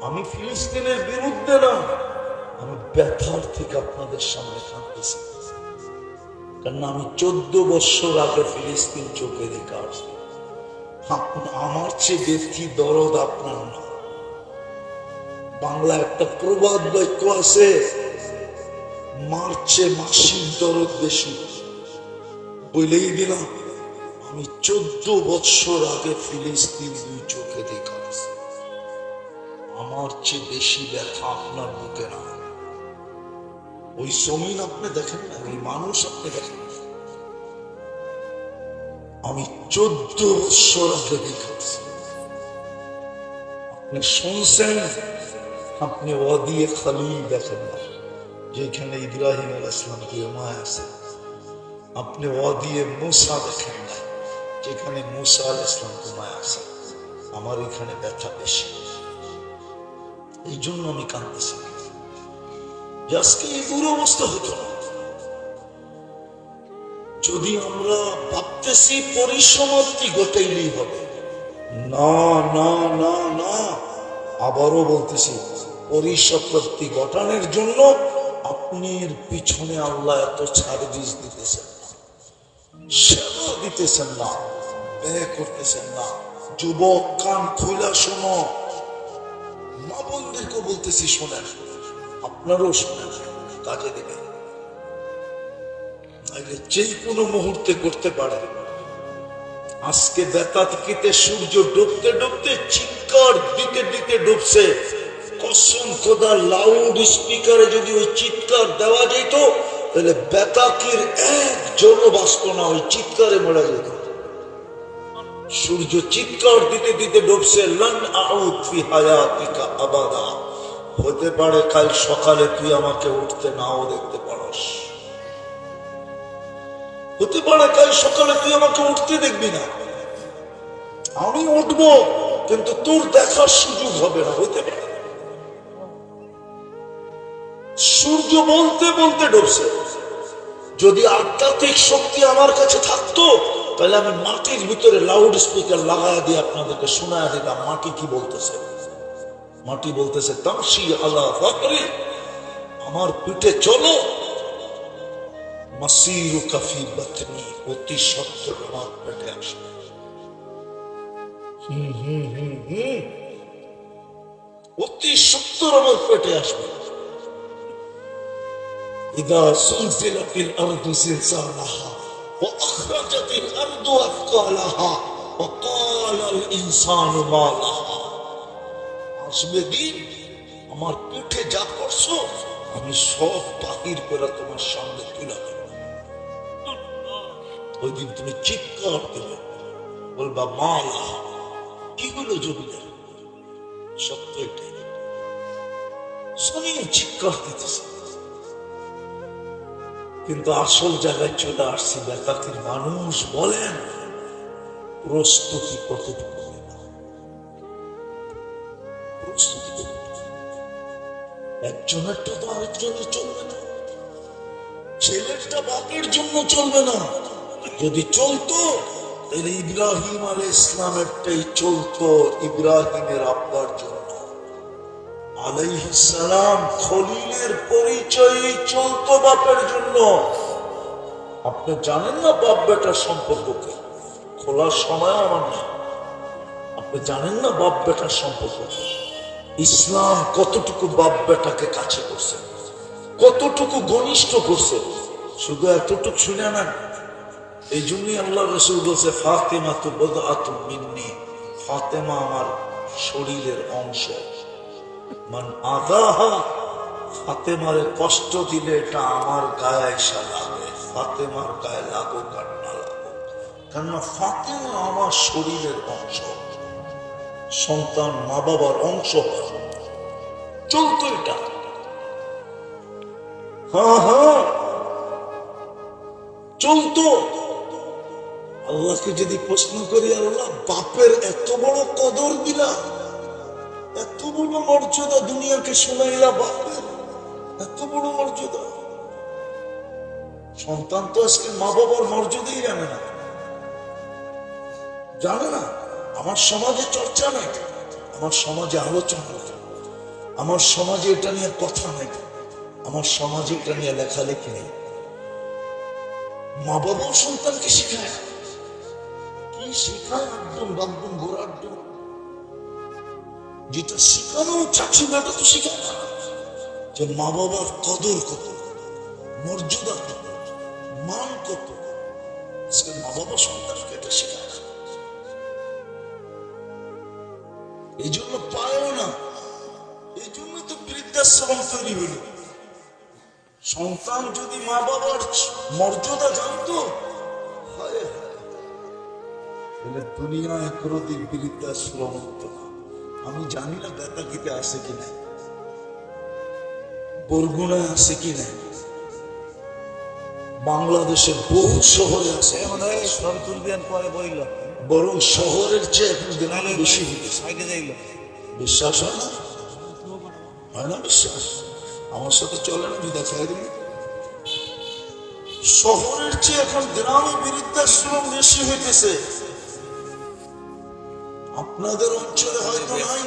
আমি ফিলিস্তিনের বিরুদ্ধে না, আমি ব্যথার থেকে আপনাদের সামনে কাঁদতেছি। কারণ আমি 14 বছর আগে ফিলিস্তিন চোখে দেখা আসছি। আমার চেয়ে ব্যথি দরদ আপনার না। বাংলা একটা প্রবাদ বাক্য আছে, মারছে মাসির দরদ বেশি। বলেই দিলাম, আমি 14 বছর আগে ফিলিস্তিন দুই চোখে দেখা আসছি। আমার চেয়ে বেশি ব্যথা আপনার বুকে না। ওই জমিন আপনি দেখেন না, ওই মানুষ আপনি দেখেন না। আমি 14 বছর আগে দেখাচ্ছি। আপনি শুনছেন, আপনি ওয়াদিয়ে খালিল দেখেন না, যেখানে ইব্রাহিম আলাইহিস সালাম ঘুমায় আছে। আপনি ওয়াদিয়ে মুসা দেখেন না, যেখানে মুসা আলাইহিস সালাম ঘুমায় আছে। আমার এখানে ব্যথা বেশি, এই জন্য আমি কাঁদতেছি। আজকে এই দুরবস্থা হতো না যদি আমরা ভাবতেছি পরিসমাপ্তি ঘটাইলেই হবে। না না না না, আবারও বলতেছি, পরিসমাপ্তি ঘটানোর জন্য আপনার পিছনে আল্লাহ এত সার্ভিস দিতেছেন না, সেবা দিতেছেন না, ব্যয় করতেছেন না। যুবক কান খুলা শোনো, মা বোনদেরকে বলতেছি শোনেন, আপনারও শোনেন, কাজে দেবে। যে কোনো মুহূর্তে করতে পারে। আজকে ব্যথা থেকে সূর্য ডুবতে ডুবতে চিৎকার দিতে দিতে ডুবছে। কসম খোদা, লাউড স্পিকারে যদি ওই চিৎকার দেওয়া যেত, তাহলে বেতাকির একজন বাঁচত না, ওই চিৎকারে মরে যেত। সূর্য চিৎকার দিতে দিতে ডুবছে। লান আউদ ফি হায়াতিকা আবাদা। হতে পারে কাল সকালে তুই আমাকে উঠতে নাও দেখতে পারস, হতে পারে কাল সকালে তুই আমাকে উঠতে দেখবি না, আমি উঠবো কিন্তু তোর দেখার সুযোগ হবে না। হতে পারে সূর্য বলতে বলতে ডুবছে। যদি আধ্যাত্মিক শক্তি আমার কাছে থাকতো, তাহলে আমি মাটির ভিতরে লাউড স্পিকার লাগাই দিয়ে আপনাদেরকে শোনায় দিলাম মাটি কি বলতেছে। মাটি বলতেছে, তামশি আলা ফাকরি, আমার পিঠে চলো, মাসিরু কাফি বাতনি, অতি সত্তর আমার পেটে আসবে। অতি সত্তর আমার পেটে আসবে। ইদা সুলজিলাতিল আরদু জিলজালাহা ওয়া আখরাজাতিল আরদু আথকালাহা ওয়া ক্বালাল ইনসানু মা লাহা। আসবে দিন, আমার পিঠে যা করছো আমি সব বাহির করে তোমার সামনে তুলে দেব। ওই দিন তুমি চিৎকার দিবে, বলবা মা লাহা, কি হলো জমিদার? সত্য এটাই, জমিন চিৎকার দিতেছে। কিন্তু আসল জায়গায় চলে আসছি। বেতাকির মানুষ বলেন, প্রস্তুতি কতটুকু? প্রস্তুতি একজনেরটা তো আরেকজনের চলবে না, ছেলেরটা বাপের জন্য চলবে না। যদি চলতো তাহলে ইব্রাহিম আলাইহিস সালামেরটাই চলতো, ইব্রাহিমের আব্বার জন্য। আলাইহিস সালাম খলিলের পরিচয় চলতো বাপের জন্য। আপনি জানেন না বাপ বেটার সম্পর্ককে? খোলার সময় আমার না। আপনি জানেন না বাপ বেটার সম্পর্ক? ইসলাম কতটুকু বাপ বেটাকে কাছে করছে, কতটুকু ঘনিষ্ঠ করছে, শুধু এতটুকু শুনে নেন। এই জন্যই আল্লাহ রাসূল বলছে, ফাতেমা তো বদআতুম মিন্নি, ফাতেমা আমার শরীরের অংশ। মান আযাহা, ফাতেমারে কষ্ট দিলে এটা আমার গায়ে এসে লাগে। ফাতেমার গায়ে লাগুক আর না লাগুক, কেননা ফাতেমা আমার শরীরের অংশ। সন্তান মা বাবার অংশ, চলতো এটা। হ্যাঁ হ্যাঁ চলতো। আল্লাহকে যদি প্রশ্ন করি, আল্লাহ বাপের এত বড় কদর দিলা, এত বড় মর্যাদা দুনিয়াকে শোনাইলা, বাপের এত বড় মর্যাদা। সন্তান তো আজকে মা বাবার মর্যাদাই জানে না, জানে না। আমার সমাজে চর্চা নাই, আমার সমাজে আলোচনা নাই। আমার সমাজে এটা নিয়ে কথা নেই, আমার সমাজে এটা নিয়ে লেখালেখি নেই। মা বাবাও সন্তানকে শিখায় না। কি শিখায়? একদম বাগদম ঘোরার জন্য যেটা শিখানো উচিত ছিল এটা তো শিখায় না। যে মা বাবার কদর কত, মর্যাদা কত, মান কত, আজকে মা বাবা সন্তানকে এটা শেখায় না। এই জন্য পায়ও না, এই জন্য তো বৃদ্ধাশ্রম তৈরি হইল। সন্তান যদি মা বাবার মর্যাদা জানতো, হায় হায়, তাহলে দুনিয়ায় কোনোদিন বৃদ্ধাশ্রম হতো না। আমি জানি না বেতাকিতে আছে কিনা, বরগুনায় আছে কিনা, বাংলাদেশের বহু শহরে আছে। বরং শহরের চেয়ে এখন গ্রামে বেশি বিশ্বাস হয় না, হয় না বিশ্বাস? আমার সাথে চলে না, যদি দেখাই দিন। শহরের চেয়ে এখন গ্রামে বৃদ্ধাশ্রম বেশি হইতেছে। আপনাদের অঞ্চলে হয়তো নাই,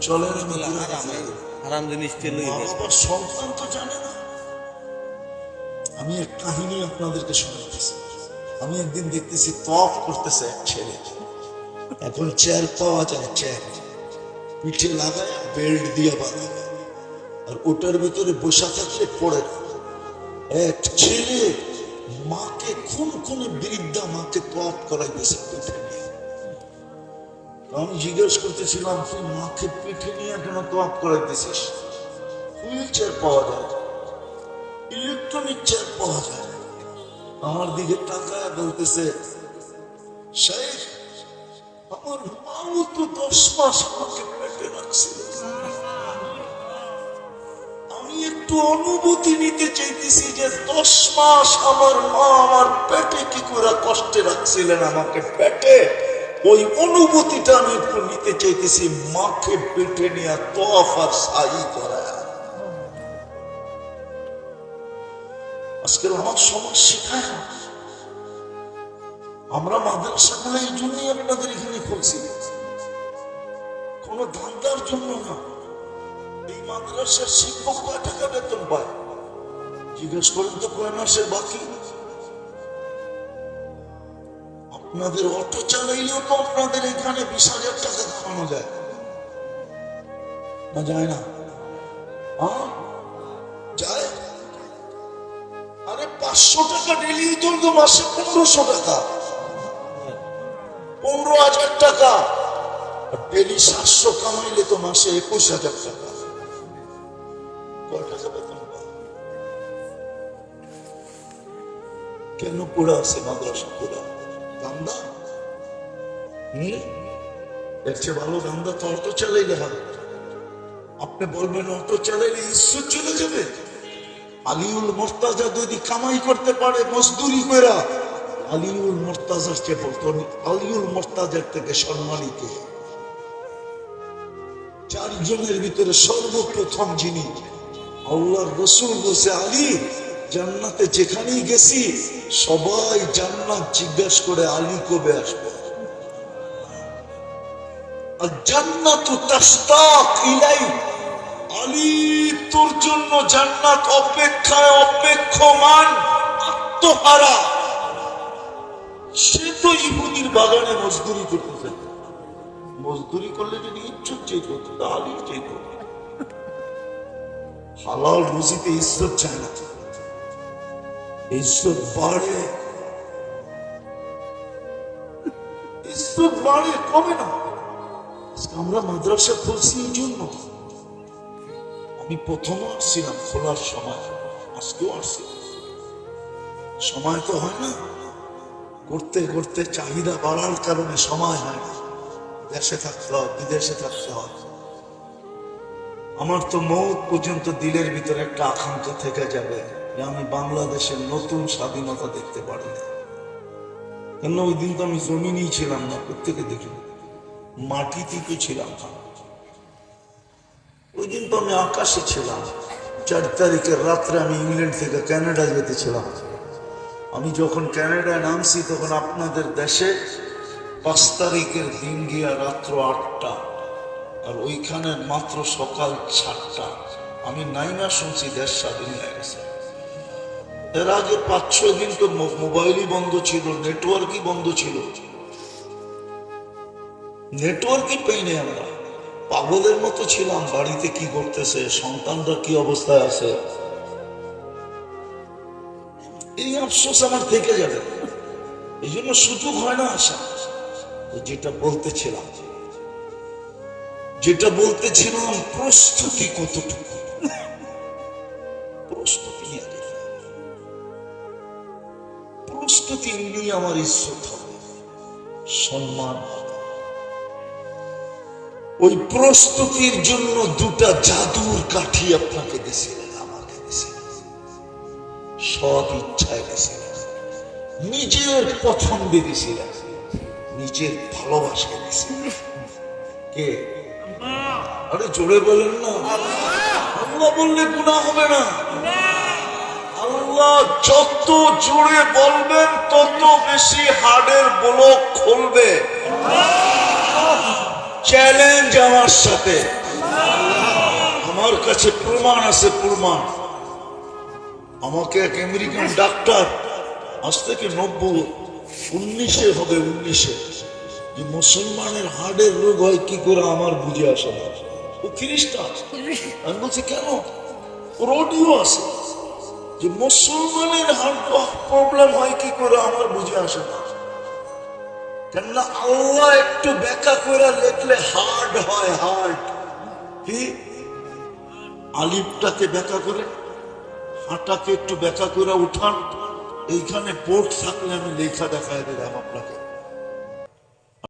চলে না। সন্তান তো জানে না। আমি এক কাহিনী আপনাদেরকে শোনাতেছি। আমি একদিন দেখতেছি তফ করতেছে এক ছেলে। এখন চেয়ার পাওয়া যায়, চেয়ার পিঠে লাগায় বেল্ট দিয়ে বাঁধা, আর ওটার ভিতরে বসা থাকলে পড়ে। এক ছেলে মাকে খুন খুনে, বৃদ্ধা মাকে তফ করাইতেছে পিঠে নিয়ে। আমি জিজ্ঞেস করতেছিলাম, তুই মাকে পিঠে নিয়ে কেন তফ করাইতেছিস? হুইল চেয়ার পাওয়া যায়, ইলেকট্রনিক চেয়ার পাওয়া যায়। আমার দিকে তাকায় বলতেছে, শাইখ, আমার মাও তো 10 মাস আমাকে পেটে রাখছিল। আমি একটু অনুভূতি নিতে চাইতেছি যে 10 মাস আমার মা আমার পেটে কি করে কষ্টে রাখছিলেন আমাকে পেটে। ওই অনুভূতিটা আমি একটু নিতে চাইতেছি। মাকে পেটে নিয়ে তওয়াফ আর সাই করা। আজকের আমার সমাজ শেখায় না। আমরা মাদ্রাসাগুলো এই জন্যই আপনাদের এখানে খুলছি, কোন ধান্দার জন্য না। এই মাদ্রাসার শিক্ষক কয় টাকা বেতন পায় জিজ্ঞেস করেন তো, কয় মাসের বাকি? আপনাদের অটো চালাইলেও তো আপনাদের এখানে 20,000 টাকা কামানো যায় না? যায় না? যায়। আরে 500 টাকা ডেলি উঠল তো মাসে 1500 টাকা, 15,000 টাকা। ডেলি 700 কামাইলে তো মাসে 21,000 টাকা। কয় টাকা বেতন পায়? কেন পড়ে আছে মাদ্রাসা? পড়া ধান্দা। এর চেয়ে ভালো ধান্দা তো অটো চালাইলে হবে। আপনি বলবেন অটো চালাইলে ইজ্জত চলে যাবে? আলিউল মুর্তাজা যদি কামাই করতে পারে মজদুরি করে, আলিউল মুর্তাজার চেয়ে বলতো, আলিউল মুর্তাজার থেকে সম্মানিত 4 জনের ভিতরে সর্বপ্রথম যিনি, আল্লাহর রাসূল বলছে, আলী জান্নাতে যেখানেই গেছি সবাই জান্নাত জিজ্ঞাসা করে আলী কবে আসবে। আর জান্নাতু তাশতাক ইলাই, আলী তোর জন্য জান্নাত অপেক্ষায় অপেক্ষমান, আত্মহারা। সে তো ইহুদির বাগানে মজদুরি করতেছে। মজদুরি করলে যদি ইজ্জত চাইতো তো আলী চাইতো। হালাল রুজিতে ইজ্জত চায় না, ইজ্জত বাড়ে, ইজ্জত বাড়ে, কমে না। আমরা মাদ্রাসা খুলছি এই জন্য। আমি প্রথমও আসছিলাম খোলার সময়, আজকেও আসছি। সময় তো হয় না, করতে করতে চাহিদা বাড়ার কারণে সময় হয় না। দেশে থাকতে হয়, বিদেশে থাকতে হয়। আমার তো মৌত পর্যন্ত দিলের ভিতরে একটা আকাঙ্ক্ষা থেকে যাবে যে আমি বাংলাদেশের নতুন স্বাধীনতা দেখতে পারি না। কেন? ওই দিন তো আমি জমিনেই ছিলাম না, প্রত্যেকে দেখি মাটিতে তো ছিলাম না। ওই দিন তো আমি আকাশে ছিলাম। 4 তারিখের রাত্রে আমি ইংল্যান্ড থেকে কানাডা যেতেছিলাম। আমি যখন কানাডায় নামছি তখন আপনাদের দেশে 5 তারিখের দিন গিয়া রাত্র 8টা, আর ওইখানে মাত্র সকাল 7টা। আমি নাইমা শুনছি দেশ স্বাধীন হয়ে গেছে। এর আগে 5-6 দিন তো মোবাইলই বন্ধ ছিল, নেটওয়ার্কই বন্ধ ছিল, নেটওয়ার্কই পেইনি। আমরা পাগলের মতো ছিলাম, বাড়িতে কি করতেছে, সন্তানরা কি অবস্থায় আছে, এই আফসোস আমার থেকে যাবে। এই জন্য সুযোগ হয় না আসা। যেটা বলতেছিলাম প্রস্তুতি কতটুকু, প্রস্তুতি নিয়ে আমার ইজ্জত হবে, সম্মান হবে। ওই প্রস্তুতির জন্য 2টা জাদুর কাঠি আপনাকে দিয়েছিলেন, আমাকে দিয়েছিলেন, সৎ ইচ্ছায় দিয়েছিলেন, নিজের পছন্দে দিয়েছিলেন, নিজের ভালোবাসায় দিয়েছিলেন। কে? আরে জোরে বলেন না। আল্লাহ বললে গুনাহ হবে না। আল্লাহ যত জোরে বলবেন তত বেশি হাড়ের ব্লক খুলবে। চ্যালেঞ্জ আমার সাথে, আমার কাছে প্রমাণ আছে, প্রমাণ। আমাকে এক আমেরিকান ডাক্তার আজ থেকে 19 হবে 19 যে মুসলমানের হার্টের রোগ হয় কি করে আমার বুঝে আসে না। ও খ্রিস্টান। আমি বলছি কেন? ওর অডিও আছে যে মুসলমানের হার্ট প্রবলেম হয় কি করে আমার বুঝে আসে না। কেননা আল্লাহ একটু ব্যাখ্যা করে লিখলে হার্ড হয়, হার্ট কি আলিফটাকে ব্যাখ্যা করে, হাঁটাকে একটু ব্যাখ্যা করে উঠান। এইখানে বোর্ড থাকলে আমি লেখা দেখায় দিলাম আপনাকে।